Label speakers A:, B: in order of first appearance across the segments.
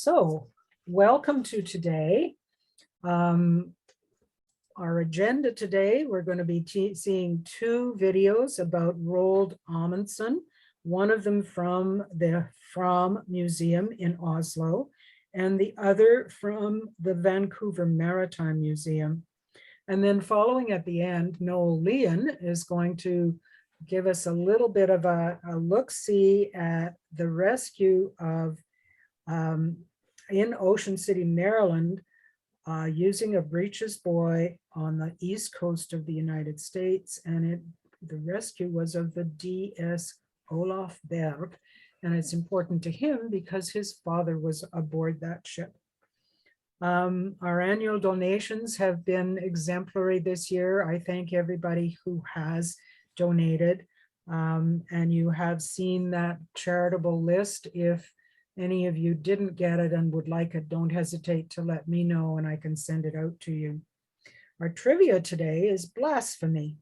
A: So, welcome to today. Our agenda today, we're going to be seeing two videos about Roald Amundsen, one of them from the Fram Museum in Oslo, and the other from the Vancouver Maritime Museum. And then following at the end, Noel Lien is going to give us a little bit of a look-see at the rescue of in Ocean City, Maryland, using a Breeches Buoy on the east coast of the United States. And the rescue was of the DS Olaf Bergh. And it's important to him because his father was aboard that ship. Our annual donations have been exemplary this year. I thank everybody who has donated. And you have seen that charitable list. If any of you didn't get it and would like it, don't hesitate to let me know and I can send it out to you. Our trivia today is blasphemy.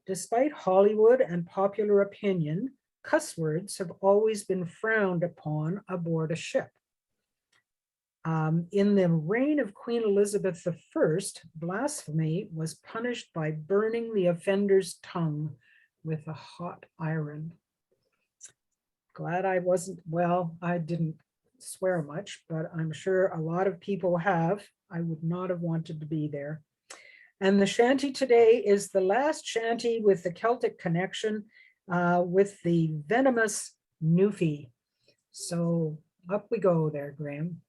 A: Despite Hollywood and popular opinion, cuss words have always been frowned upon aboard a ship. In the reign of Queen Elizabeth I, blasphemy was punished by burning the offender's tongue with a hot iron. Glad I wasn't, well, I didn't swear much, but I'm sure a lot of people have. I would not have wanted to be there. And the shanty today is the last shanty with the Celtic connection with the venomous Newfie. So up we go there, Graham.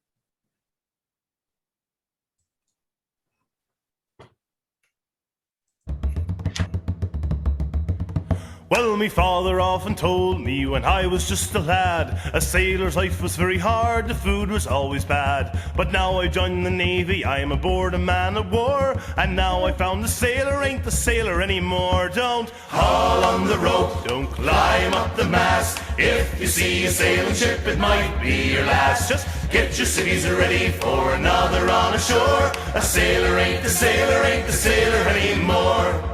B: Well, me father often told me when I was just a lad, a sailor's life was very hard, the food was always bad. But now I joined the Navy, I'm aboard a man of war, and now I found the sailor ain't the sailor anymore. Don't haul on the rope, don't climb up the mast. If you see a sailing ship, it might be your last. Just get your civvies ready for another on ashore. A sailor ain't the sailor anymore.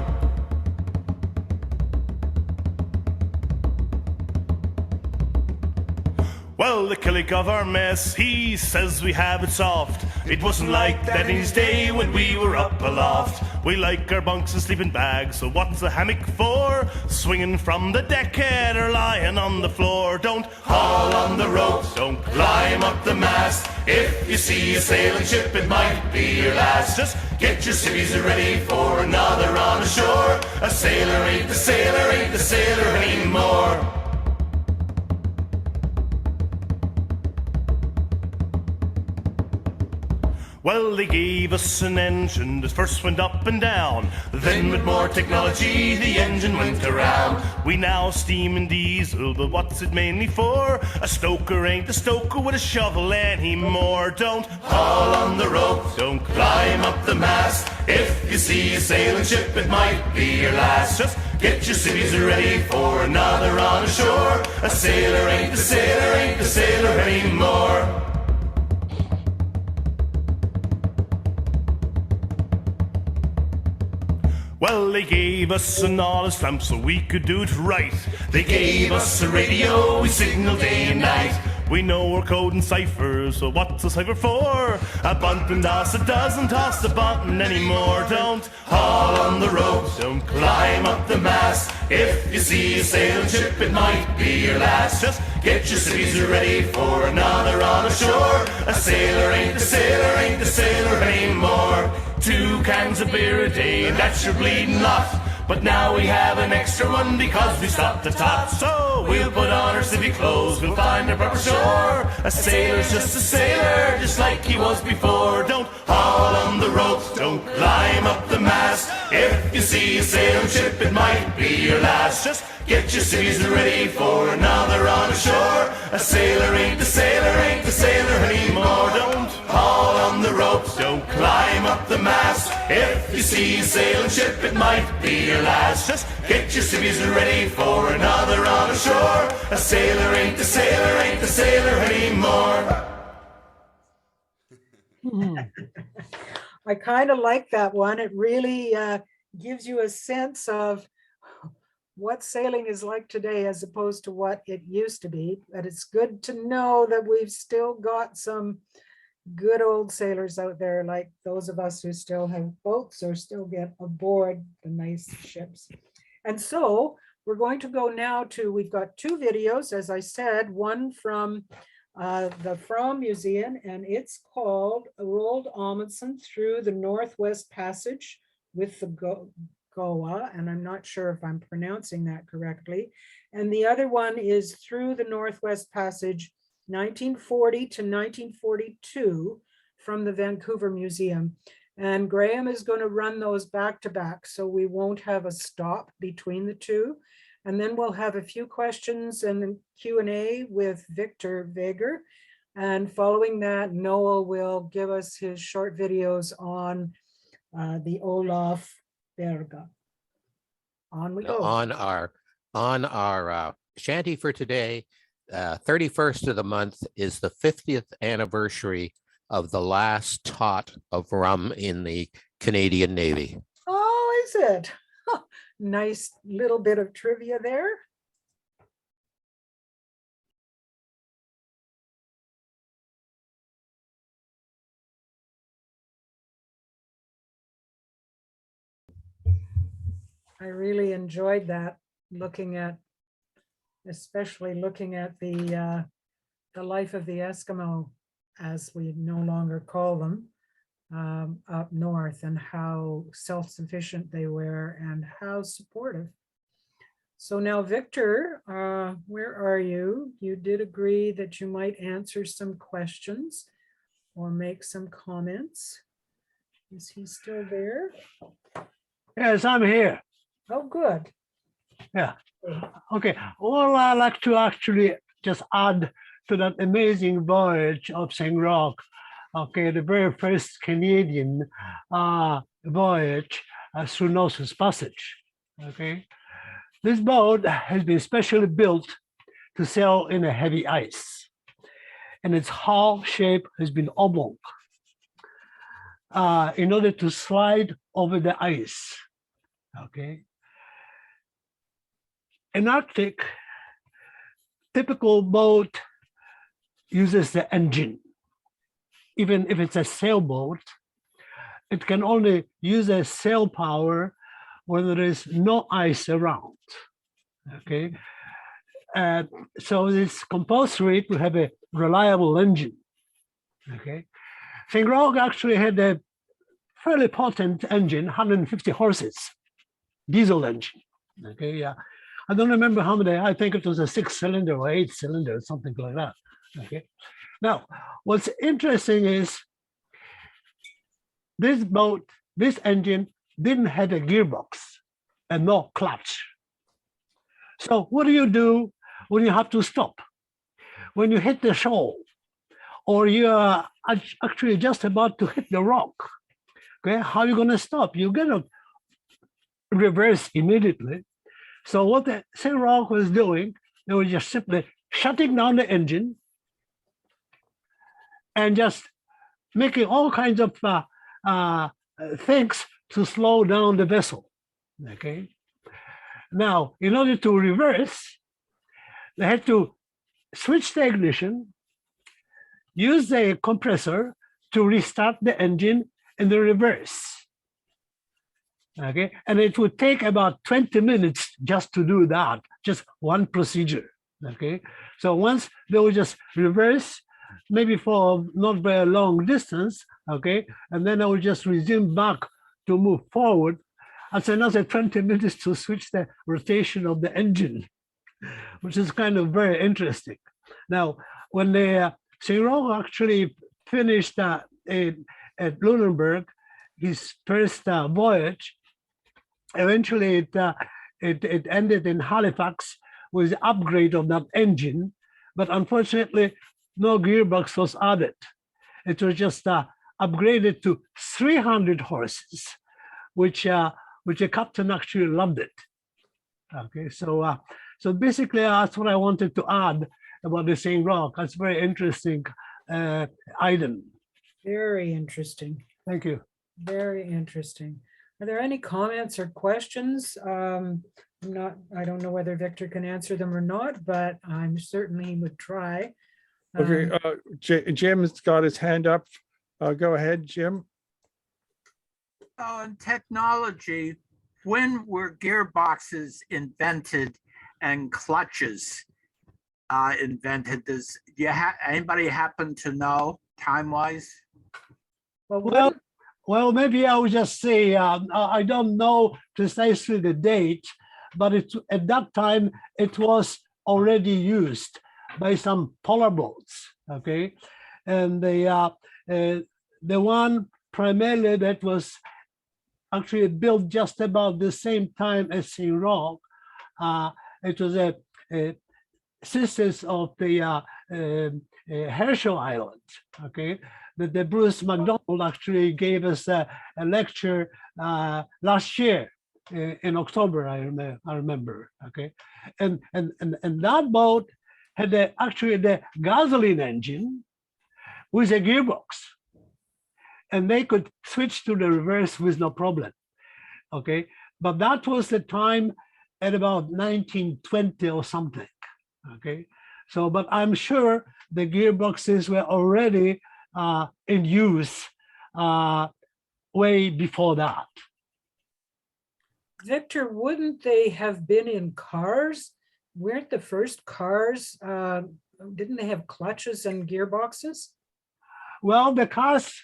B: Well, the killick of our mess, he says we have it soft. It wasn't like that in his day when we were up aloft. We like our bunks and sleeping bags, so what's a hammock for? Swinging from the deckhead or lying on the floor. Don't haul on the rope, don't climb up the mast. If you see a sailing ship, it might be your last. Just get your civvies ready for another on ashore. A sailor ain't the sailor anymore. Well, they gave us an engine that first went up and down. Then with more technology, the engine went around. We now steam and diesel, but what's it mainly for? A stoker ain't a stoker with a shovel anymore. Don't haul on the rope, don't climb up the mast. If you see a sailing ship, it might be your last. Just get your civvies ready for another on ashore. A sailor ain't the sailor anymore. Well, they gave us an honest stamp so we could do it right. They gave us a radio, we signal day and night. We know our code and cipher, so what's a cipher for? A bunting toss, it doesn't toss the bunting anymore. Don't haul on the rope, don't climb up the mast. If you see a sailing ship, it might be your last. Just get your civvies ready for another on ashore. A sailor ain't the sailor anymore. 2 cans of beer a day, and that's your bleeding lot. But now we have an extra one because we stopped the top. So we'll put on our civvy clothes, we'll find a proper shore. A sailor's just a sailor, just like he was before. Don't haul on the rope, don't climb up the mast. If you see a sailing ship, it might be your last. Just get your civvies ready for another on ashore. A sailor ain't the sailor anymore. Don't haul on the ropes, don't climb up the mast. If you see a sailing ship, it might be your last. Just get your civvies ready for another on ashore. A sailor ain't the sailor anymore.
A: I kind of like that one. It really gives you a sense of what sailing is like today as opposed to what it used to be. But it's good to know that we've still got some good old sailors out there, like those of us who still have boats or still get aboard the nice ships. And so we're going to go now to, we've got two videos, as I said, one from the Fram Museum, and it's called Roald Amundsen Through the Northwest Passage with the Gjoa, and I'm not sure if I'm pronouncing that correctly. And the other one is Through the Northwest Passage, 1940 to 1942, from the Vancouver Museum. And Graham is going to run those back to back, so we won't have a stop between the two. And then we'll have a few questions and Q&A with Victor Wejer. And following that, Noel will give us his short videos on the Olaf Bergh. On we go.
C: On our shanty for today, 31st of the month is the 50th anniversary of the last tot of rum in the Canadian Navy.
A: Oh, is it? Nice little bit of trivia there. I really enjoyed that, especially looking at the life of the Eskimo, as we no longer call them, up north, and how self-sufficient they were and how supportive. So now, Victor, where are you? You did agree that you might answer some questions or make some comments. Is he still there?
D: Yes, I'm here.
A: Oh, good.
D: Yeah. Okay. Well, I'd like to actually just add to that amazing voyage of St. Roch. Okay, the very first Canadian voyage through Northwest Passage. Okay, this boat has been specially built to sail in a heavy ice, and its hull shape has been oblong in order to slide over the ice. Okay, in Arctic, typical boat uses the engine. Even if it's a sailboat, it can only use a sail power when there is no ice around. Okay, so it's compulsory to have a reliable engine. Okay, St. Roch actually had a fairly potent engine, 150 horses, diesel engine. Okay, yeah, I don't remember how many. I think it was a 6-cylinder or 8-cylinder, something like that. Okay. Now, what's interesting is this boat, this engine didn't have a gearbox and no clutch. So what do you do when you have to stop? When you hit the shoal, or you're actually just about to hit the rock, okay, how are you going to stop? You're going to reverse immediately. So what the St. Roch was doing, they were just simply shutting down the engine and just making all kinds of things to slow down the vessel. Okay. Now, in order to reverse, they had to switch the ignition, use the compressor to restart the engine in the reverse. Okay, and it would take about 20 minutes just to do that, just one procedure. Okay, so once they would just reverse, maybe for not very long distance, okay, and then I will just resume back to move forward. That's another 20 minutes to switch the rotation of the engine, which is kind of very interesting. Now, when the St. Roch actually finished at Lunenburg, his first voyage, eventually it ended in Halifax with the upgrade of that engine, but unfortunately, no gearbox was added. It was just upgraded to 300 horses, which the captain actually loved it. Okay, so so basically that's what I wanted to add about the St. Roch. That's a very interesting item.
A: Very interesting.
D: Thank you.
A: Very interesting. Are there any comments or questions? I don't know whether Victor can answer them or not, but I'm certain he would try.
E: Okay, Jim's got his hand up. Go ahead, Jim.
F: In technology, when were gearboxes invented and clutches invented? Does anybody happen to know time-wise?
D: Well, maybe I would just say I don't know precisely the date, but at that time it was already used by some polar boats. Okay, and the one primarily that was actually built just about the same time as in Roch. It was a sisters of the Herschel Island. Okay, the Bruce McDonald actually gave us a lecture last year in October. I remember. Okay, and that boat had actually the gasoline engine with a gearbox, and they could switch to the reverse with no problem. Okay, but that was the time at about 1920 or something. Okay, so but I'm sure the gearboxes were already in use way before that.
A: Victor, wouldn't they have been in cars? Weren't the first cars, didn't they have clutches and gearboxes?
D: Well, the cars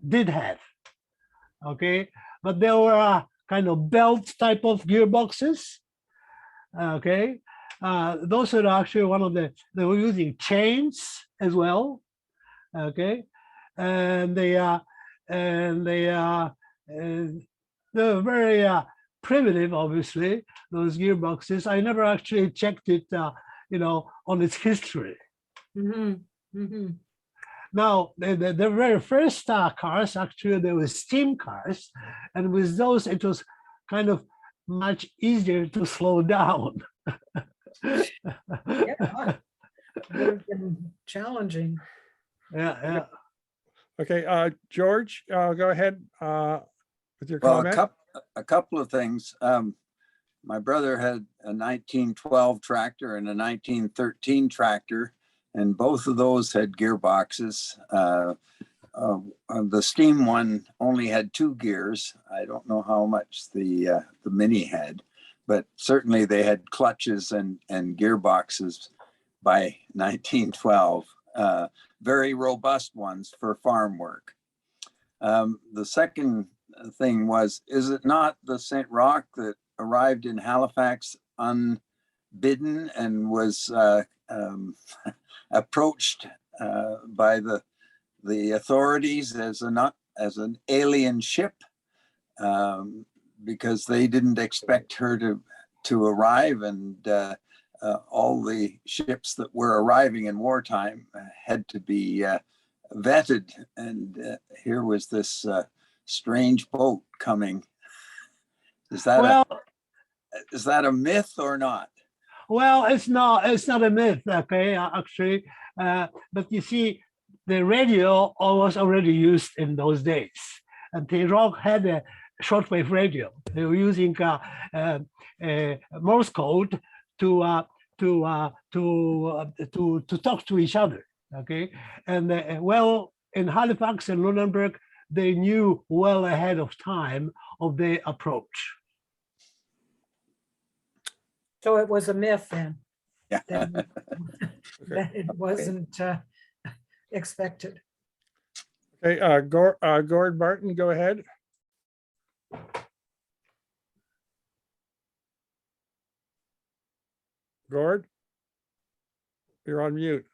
D: did have, okay, but there were kind of belt type of gearboxes, okay. Those are actually they were using chains as well, okay, and they're very primitive, obviously, those gearboxes. I never actually checked it, on its history.
A: Mm-hmm. Mm-hmm.
D: Now, the very first cars, actually, they were steam cars, and with those, it was kind of much easier to slow down.
A: Yeah, would have been challenging.
D: Yeah.
E: Okay, George, go ahead with your comment.
G: A couple of things. My brother had a 1912 tractor and a 1913 tractor, and both of those had gearboxes. The steam one only had 2 gears. I don't know how much the Mini had, but certainly they had clutches and gearboxes by 1912. Very robust ones for farm work. The second thing was, is it not the St. Roch that arrived in Halifax unbidden and was approached by the authorities as an alien ship, because they didn't expect her to arrive, and all the ships that were arriving in wartime had to be vetted, and here was this strange boat coming. Is that a myth or not?
D: Well, it's not a myth, okay, actually, but you see, the radio was already used in those days, and the Roch had a shortwave radio. They were using Morse code to talk to each other. Okay, and in Halifax and Lunenburg, they knew well ahead of time of their approach.
A: So it was a myth then,
G: Yeah.
A: that it wasn't expected.
E: Okay, Gord Martin, go ahead. Gord, you're on mute.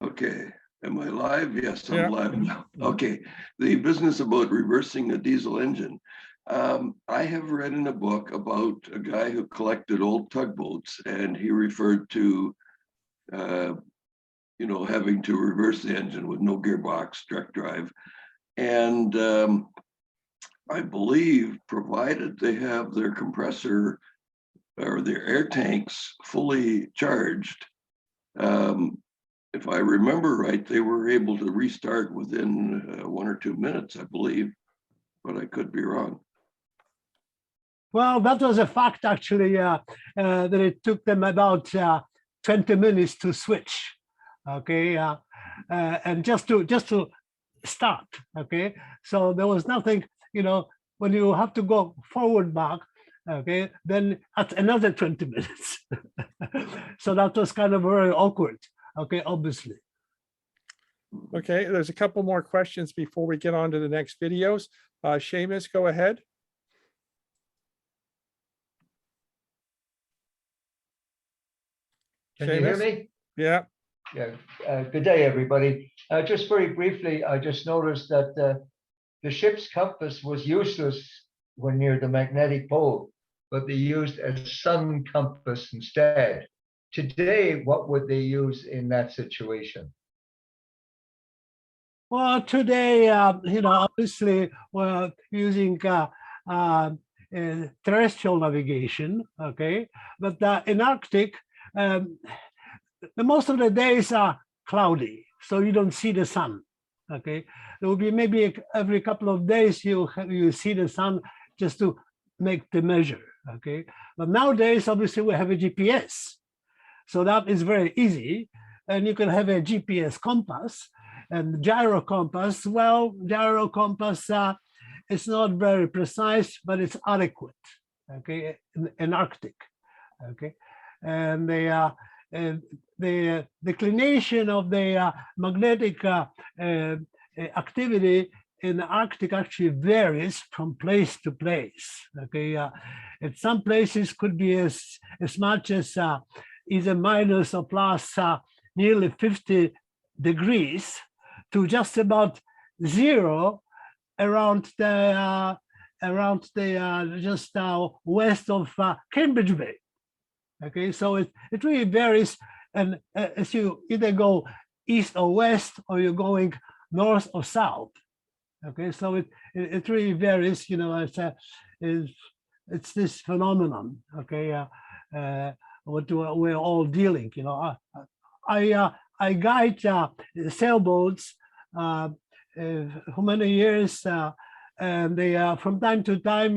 H: Okay, am I live? Yes, I'm
E: Yeah.
H: live now. Okay, the business about reversing a diesel engine. I have read in a book about a guy who collected old tugboats, and he referred to, having to reverse the engine with no gearbox, direct drive. And I believe, provided they have their compressor or their air tanks fully charged, if I remember right, they were able to restart within 1 or 2 minutes, I believe, but I could be wrong.
D: Well, that was a fact, actually, that it took them about 20 minutes to switch. Okay, and just to start. Okay, so there was nothing, when you have to go forward back. Okay, then at another 20 minutes. So that was kind of very awkward. Okay, obviously.
E: Okay, there's a couple more questions before we get on to the next videos. Seamus, go ahead.
I: Can you hear
E: Seamus?
I: me?
E: Yeah.
I: Yeah. Good day, everybody. Just very briefly, I just noticed that the ship's compass was useless when near the magnetic pole, but they used a sun compass instead. Today, what would they use in that situation?
D: Well, today, obviously, we're using terrestrial navigation, okay? But in Arctic, the most of the days are cloudy, so you don't see the sun, okay? There will be maybe every couple of days you see the sun just to make the measure, okay? But nowadays, obviously, we have a GPS. So that is very easy. And you can have a GPS compass and gyro compass. Well, gyro compass is not very precise, but it's adequate, okay, in Arctic, okay? And the declination of the magnetic activity in the Arctic actually varies from place to place, okay? In some places could be as much as either minus or plus nearly 50 degrees to just about zero around the just west of Cambridge Bay. Okay, so it really varies, and as you either go east or west, or you're going north or south. Okay, so it really varies. It's this phenomenon. Okay, what we're all dealing. I guide sailboats for many years, and they from time to time,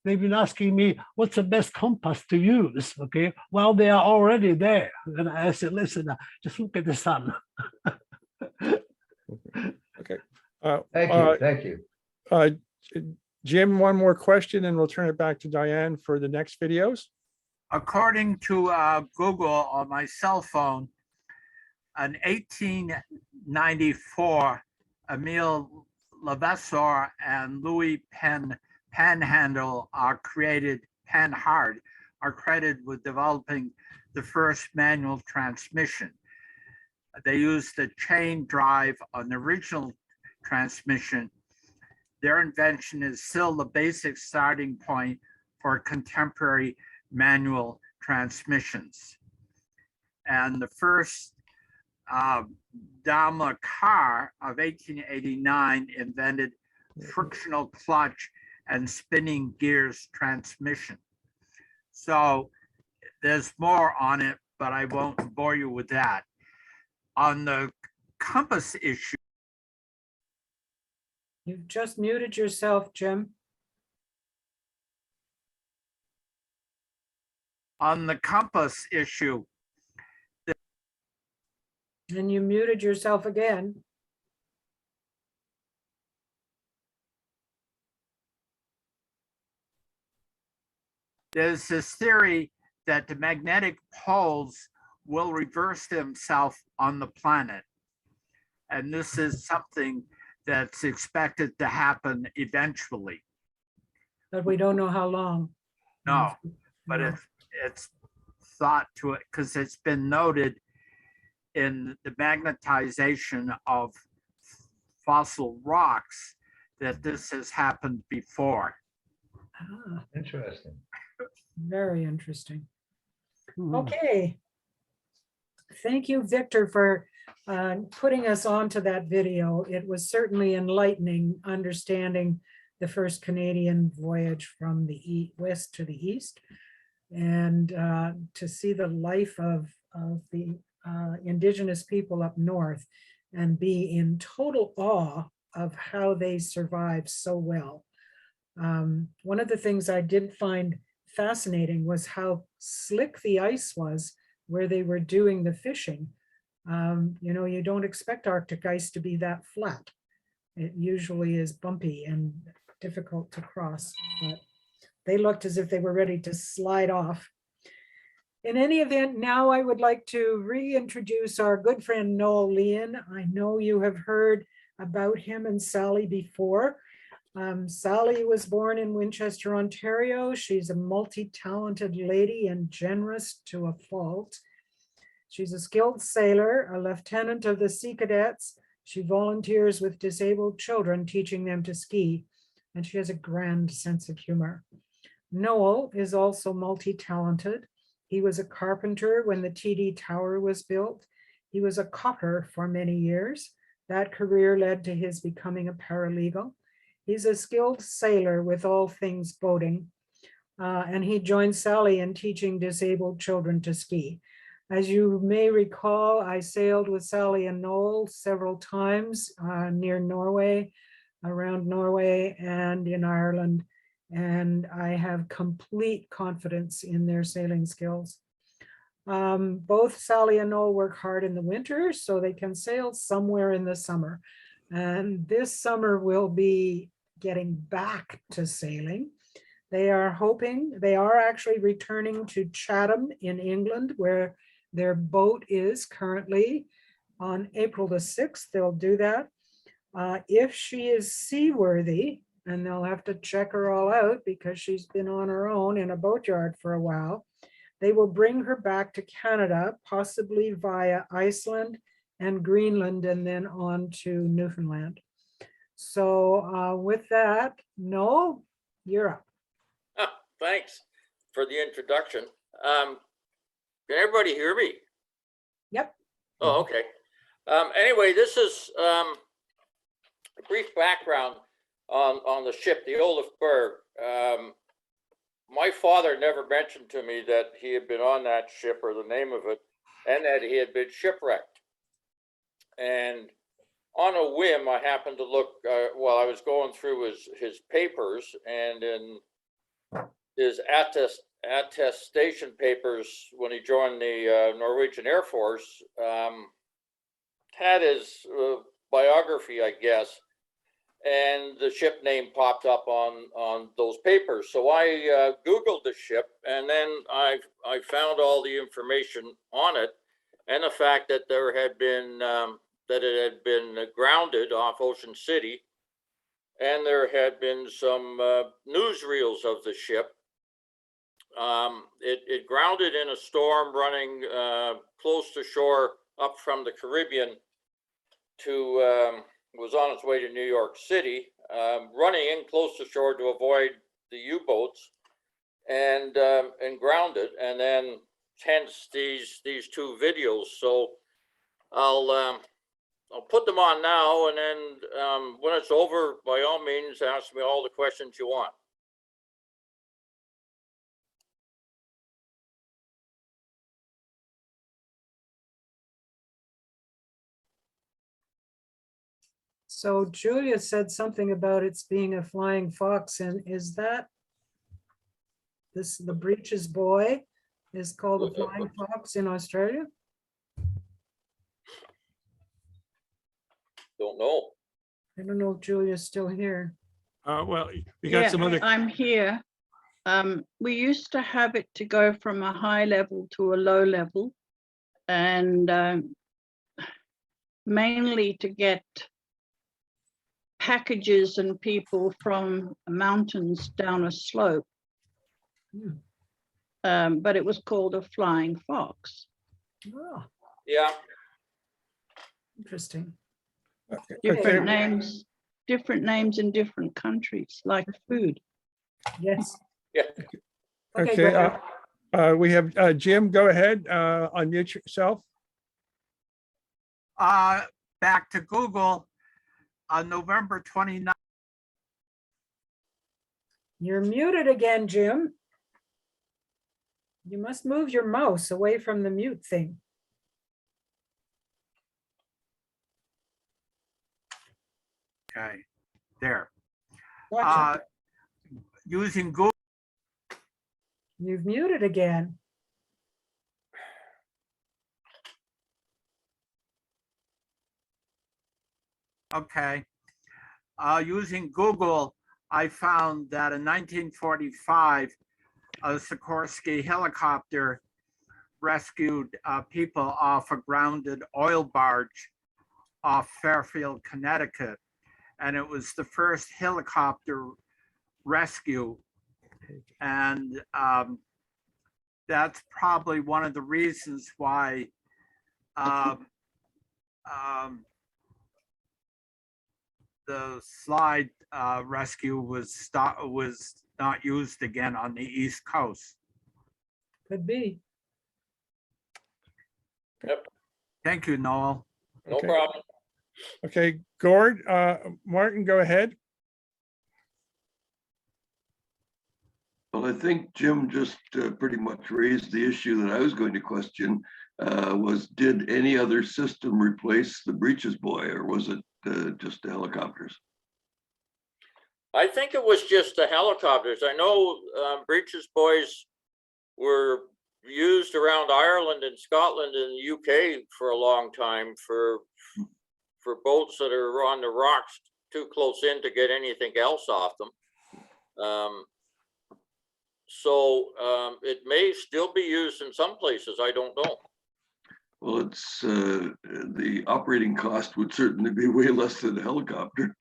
D: they've been asking me what's the best compass to use. Okay, well, they are already there, and I said, listen, just look at the sun.
E: Okay.
I: Thank you.
E: Jim, one more question, and we'll turn it back to Diane for the next videos.
F: According to Google on my cell phone, in 1894, Emile Levasseur and Louis Panhard are credited with developing the first manual transmission. They used the chain drive on the original transmission. Their invention is still the basic starting point for contemporary manual transmissions. And the first Daimler car of 1889 invented frictional clutch and spinning gears transmission. So there's more on it, but I won't bore you with that. On the compass issue.
A: You've just muted yourself, Jim.
F: On the compass issue.
A: And you muted yourself again.
F: There's this theory that the magnetic poles will reverse themselves on the planet. And this is something that's expected to happen eventually.
A: But we don't know how long.
F: No, but it's thought to it because it's been noted in the magnetization of fossil rocks that this has happened before.
A: Ah,
I: Interesting.
A: very interesting. Okay. Thank you, Victor, for putting us onto that video. It was certainly enlightening understanding the first Canadian voyage from the west to the east, and to see the life of the indigenous people up north and be in total awe of how they survive so well. One of the things I did find fascinating was how slick the ice was where they were doing the fishing. You know, you don't expect Arctic ice to be that flat. It usually is bumpy and difficult to cross, but they looked as if they were ready to slide off. In any event, now I would like to reintroduce our good friend Noel Lien. I know you have heard about him and Sally before. Sally was born in Winchester, Ontario. She's a multi-talented lady and generous to a fault. She's a skilled sailor, a lieutenant of the Sea Cadets. She volunteers with disabled children, teaching them to ski, and she has a grand sense of humor. Noel is also multi-talented. He was a carpenter when the TD Tower was built. He was a copper for many years. That career led to his becoming a paralegal. He's a skilled sailor with all things boating, and he joined Sally in teaching disabled children to ski. As you may recall, I sailed with Sally and Noel several times near Norway, around Norway and in Ireland, and I have complete confidence in their sailing skills. Both Sally and Noel work hard in the winter so they can sail somewhere in the summer. And this summer will be getting back to sailing. They are actually returning to Chatham in England, where their boat is currently. On April the 6th, they'll do that. If she is seaworthy, and they'll have to check her all out because she's been on her own in a boatyard for a while, they will bring her back to Canada, possibly via Iceland and Greenland, and then on to Newfoundland. So with that, Noel, you're up.
J: Thanks for the introduction. Can everybody hear me?
A: Yep.
J: Oh, okay. Anyway, this is a brief background on the ship, the Olaf Bergh. My father never mentioned to me that he had been on that ship or the name of it, and that he had been shipwrecked. And on a whim, I happened to look while I was going through his papers, and in his attestation papers when he joined the Norwegian Air Force, had his biography, I guess, and the ship name popped up on those papers. So I Googled the ship, and then I found all the information on it, and the fact that there had been that it had been grounded off Ocean City, and there had been some newsreels of the ship. It grounded in a storm running close to shore up from the Caribbean to was on its way to New York City, running in close to shore to avoid the U-boats, and grounded, and then hence these two videos. So I'll put them on now, and then when it's over, by all means, ask me all the questions you want.
A: So Julia said something about it's being a flying fox, and is that the Breeches Buoy is called a flying fox in Australia?
J: Don't know.
A: I don't know if Julia's still here.
E: Well, we got some other.
K: I'm here. We used to have it to go from a high level to a low level, and mainly to get packages and people from mountains down a slope. But it was called a flying fox.
A: Oh,
J: Yeah.
A: interesting.
K: Different names in different countries, like food.
A: Yes.
J: Yeah.
A: Okay,
E: Okay,
A: go ahead.
E: we have Jim, go ahead, unmute yourself.
F: Back to Google on November 29th.
A: You're muted again, Jim. You must move your mouse away from the mute thing.
F: Okay, there.
A: Gotcha.
F: Using Google.
A: You've muted again.
F: Okay. Using Google, I found that in 1945, a Sikorsky helicopter rescued people off a grounded oil barge off Fairfield, Connecticut. And it was the first helicopter rescue. And that's probably one of the reasons why the slide rescue was not used again on the East Coast.
A: Could be.
J: Yep,
F: Thank you, Noel.
J: no
E: Okay.
J: problem.
E: Okay, Gord, Martin, go ahead.
H: Well, I think Jim just pretty much raised the issue that I was going to question, was did any other system replace the Breeches Buoy, or was it just the helicopters?
J: I think it was just the helicopters. I know Breeches Buoys were used around Ireland and Scotland and the UK for a long time for boats that are on the rocks too close in to get anything else off them. So it may still be used in some places. I don't know.
H: Well, it's the operating cost would certainly be way less than a helicopter.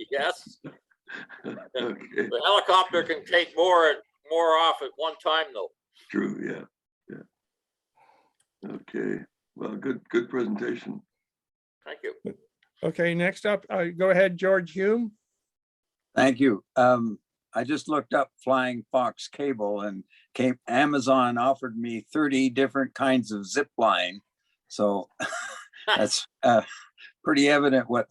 J: Yes.
H: Okay,
J: The helicopter can take more off at one time, though.
H: true, yeah. Okay, well, good presentation.
J: Thank you.
E: Okay, next up, go ahead, George Hume.
G: Thank you. I just looked up flying fox cable, and Amazon offered me 30 different kinds of zip line. So that's pretty evident what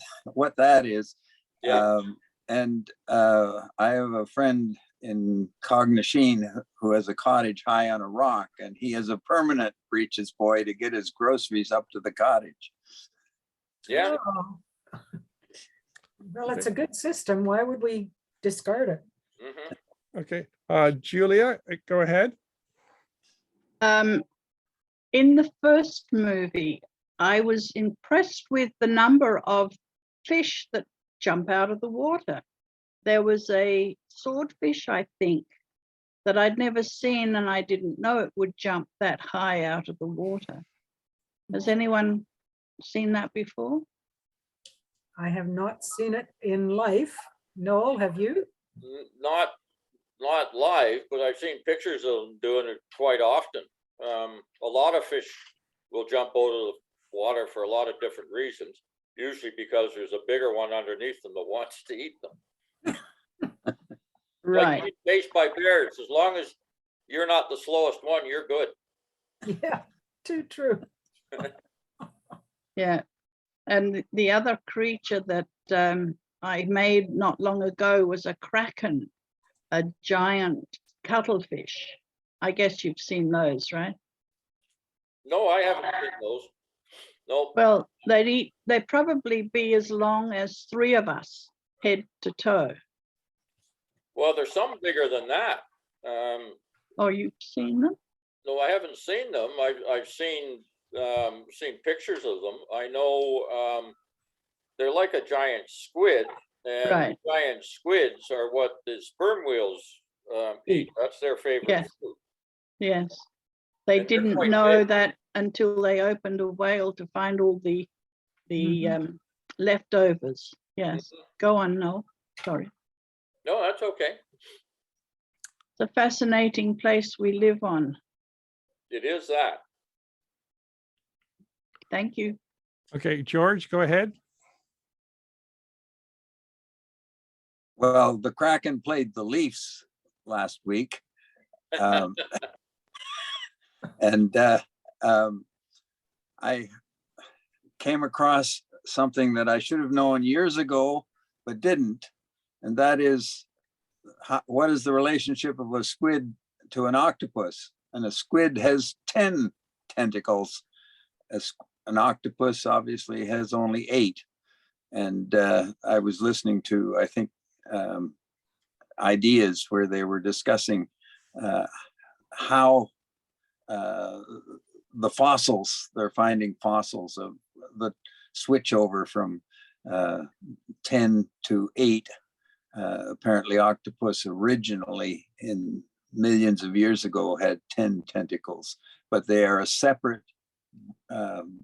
G: that is.
J: Yeah.
G: And I have a friend in Cognisheen who has a cottage high on a rock, and he is a permanent Breeches Buoy to get his groceries up to the cottage.
J: Yeah.
A: Oh. Well, it's a good system. Why would we discard it?
J: Mhm.
E: Okay, Julia, go ahead.
K: In the first movie, I was impressed with the number of fish that jump out of the water. There was a swordfish, I think, that I'd never seen, and I didn't know it would jump that high out of the water. Has anyone seen that before?
A: I have not seen it in life. Noel, have you?
J: Not live, but I've seen pictures of them doing it quite often. A lot of fish will jump out of the water for a lot of different reasons, usually because there's a bigger one underneath them that wants to eat them.
K: Right.
J: Like being chased by bears, as long as you're not the slowest one, you're good.
A: Yeah, too true.
K: Yeah. And the other creature that I made not long ago was a kraken, a giant cuttlefish. I guess you've seen those, right?
J: No, I haven't seen those. No.
K: Well, they'd probably be as long as 3 of us, head to toe.
J: Well, there's some bigger than that.
K: Oh, you've seen them?
J: No, I haven't seen them. I've seen pictures of them. I know they're like a giant squid, and
K: Right.
J: giant squids are what the sperm whales eat. That's their favorite
K: Yes.
J: food.
K: Yes. They
J: And they're
K: didn't
J: quite
K: know
J: big.
K: that until they opened a whale to find all the leftovers. Yes. Go on, Noel. Sorry.
J: No, that's okay.
K: It's a fascinating place we live on.
J: It is that.
K: Thank you.
E: Okay, George, go ahead.
G: Well, the Kraken played the Leafs last week. And I came across something that I should have known years ago, but didn't. And that is, what is the relationship of a squid to an octopus? And a squid has 10 tentacles. An octopus obviously has only 8. And I was listening to, I think, ideas where they were discussing how the fossils, they're finding fossils of the switch over from 10 to 8. Apparently octopus originally in millions of years ago had 10 tentacles, but they are a separate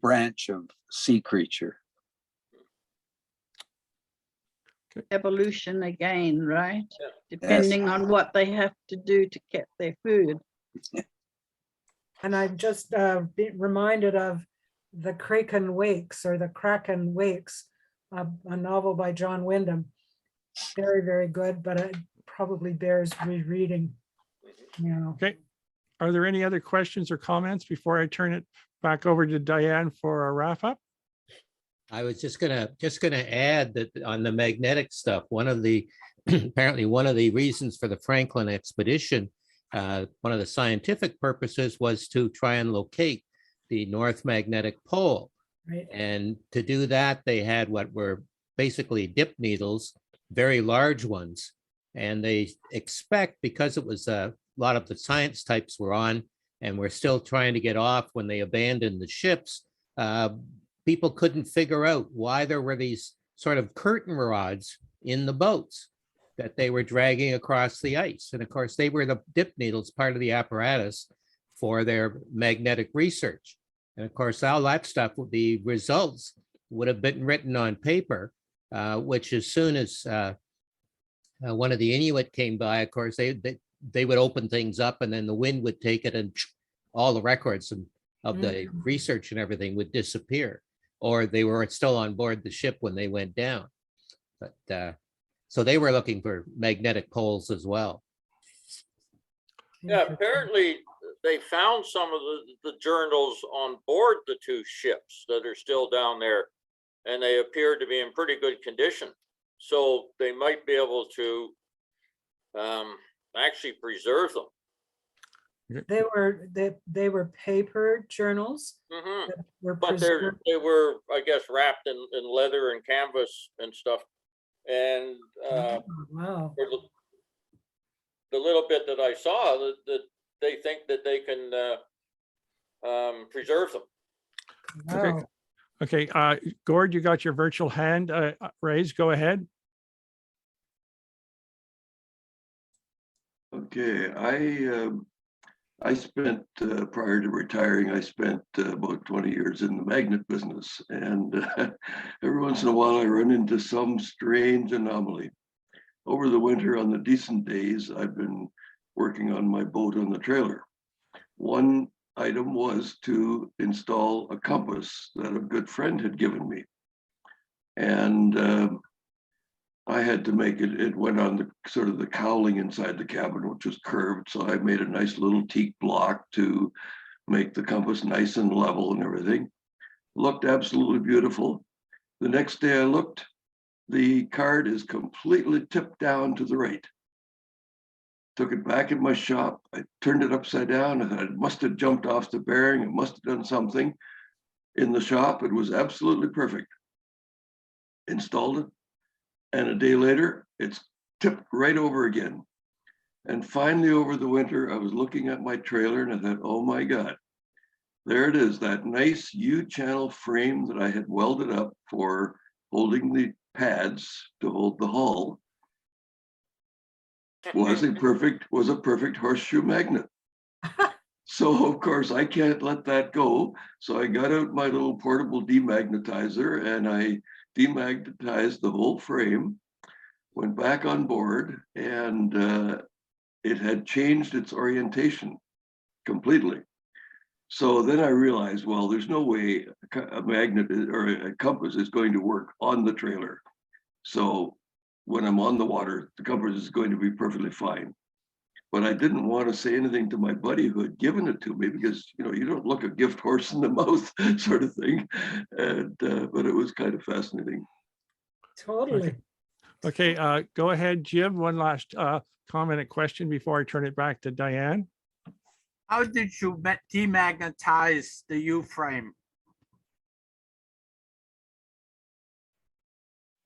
G: branch of sea creature.
K: Evolution again, right?
J: Yeah.
K: Depending on what they have to do to get their food.
A: And I'm just reminded of the Kraken Wakes or the Kraken Wakes, a novel by John Wyndham. Very, very good, but it probably bears rereading. You know.
E: Okay. Are there any other questions or comments before I turn it back over to Diane for a wrap up?
C: I was just gonna add that on the magnetic stuff, one of the apparently one of the reasons for the Franklin expedition, one of the scientific purposes was to try and locate the North Magnetic Pole.
A: Right.
C: And to do that, they had what were basically dip needles, very large ones. And they expect, because it was a lot of the science types were on and we're still trying to get off when they abandoned the ships, people couldn't figure out why there were these sort of curtain rods in the boats that they were dragging across the ice. And of course, they were the dip needles, part of the apparatus for their magnetic research. And of course, all that stuff, the results would have been written on paper, which as soon as one of the Inuit came by, of course, they would open things up and then the wind would take it and all the records of the research and everything would disappear, or they were still on board the ship when they went down. But so they were looking for magnetic poles as well.
J: Yeah, apparently they found some of the journals on board the two ships that are still down there, and they appear to be in pretty good condition. So they might be able to actually preserve them.
A: They were paper journals.
J: Mm-hmm.
A: That were
J: But
A: preserved.
J: they were, I guess, wrapped in leather and canvas and stuff. And
A: Wow.
J: for the little bit that I saw, that they think that they can preserve them.
A: Wow.
E: Okay, Gord, you got your virtual hand raised. Go ahead.
H: Okay, I spent, prior to retiring, I spent about 20 years in the magnet business. And every once in a while I run into some strange anomaly. Over the winter on the decent days, I've been working on my boat on the trailer. One item was to install a compass that a good friend had given me. And I had to make it, it went on the sort of the cowling inside the cabin, which was curved. So I made a nice little teak block to make the compass nice and level and everything. Looked absolutely beautiful. The next day I looked, the card is completely tipped down to the right. Took it back in my shop. I turned it upside down. I thought it must have jumped off the bearing. It must have done something. In the shop, it was absolutely perfect. Installed it. And a day later, it's tipped right over again. And finally, over the winter, I was looking at my trailer and I thought, oh my God, there it is, that nice U-channel frame that I had welded up for holding the pads to hold the hull was a perfect horseshoe magnet. So of course I can't let that go. So I got out my little portable demagnetizer and I demagnetized the whole frame, went back on board, and it had changed its orientation completely. So then I realized, well, there's no way a magnet or a compass is going to work on the trailer. So when I'm on the water, the compass is going to be perfectly fine. But I didn't want to say anything to my buddy who had given it to me because, you know, you don't look a gift horse in the mouth sort of thing. And but it was kind of fascinating.
A: Totally.
E: Okay, go ahead, Jim. One last comment and question before I turn it back to Diane.
F: How did you demagnetize the U-frame?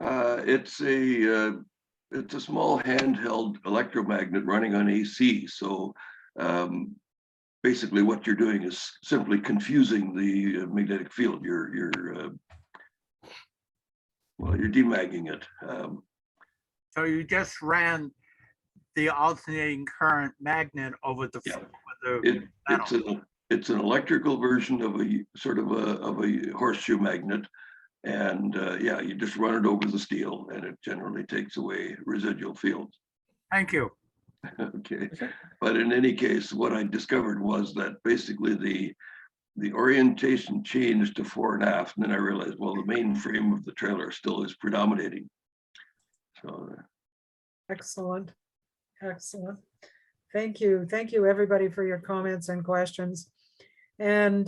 H: It's a small handheld electromagnet running on AC. So basically, what you're doing is simply confusing the magnetic field. You're demagging it.
F: So you just ran the alternating current magnet over the,
H: Yeah.
F: over the metal.
H: It's an electrical version of a sort of a horseshoe magnet. And yeah, you just run it over the steel and it generally takes away residual fields.
F: Thank you.
H: Okay. But in any case, what I discovered was that basically the orientation changed to fore and aft. And then I realized, well, the main frame of the trailer still is predominating. So
A: Excellent. Excellent. Thank you. Thank you, everybody, for your comments and questions. And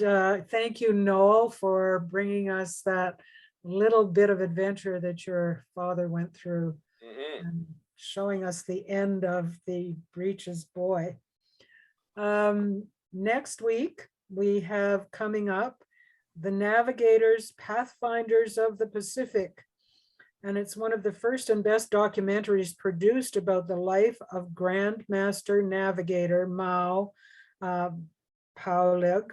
A: thank you, Noel, for bringing us that little bit of adventure that your father went through and showing us the end of the Breeches Buoy. Next week, we have coming up The Navigators, Pathfinders of the Pacific. And it's one of the first and best documentaries produced about the life of Grandmaster Navigator Mau Pauleg,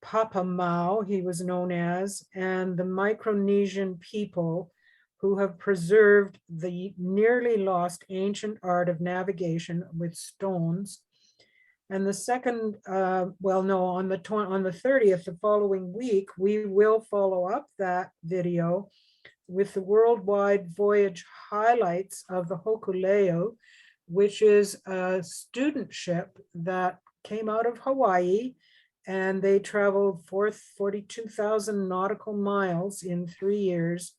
A: Papa Mau, he was known as, and the Micronesian people who have preserved the nearly lost ancient art of navigation with stones. And the second, well, no, on the 30th, the following week, we will follow up that video with the worldwide voyage highlights of the Hokuleo, which is a student ship that came out of Hawaii, and they traveled 42,000 nautical miles in 3 years,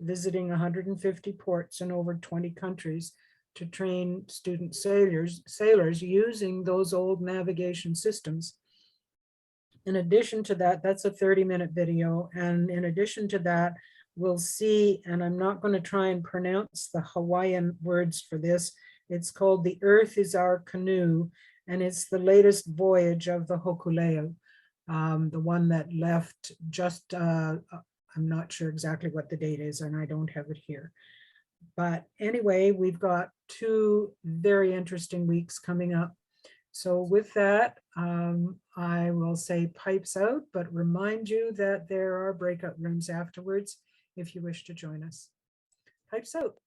A: visiting 150 ports in over 20 countries to train student sailors using those old navigation systems. In addition to that, that's a 30-minute video. And in addition to that, we'll see, and I'm not going to try and pronounce the Hawaiian words for this. It's called The Earth is Our Canoe, and it's the latest voyage of the Hokuleo, the one that left just, I'm not sure exactly what the date is, and I don't have it here. But anyway, we've got 2 very interesting weeks coming up. So with that, I will say pipes out, but remind you that there are breakout rooms afterwards if you wish to join us. Pipes out.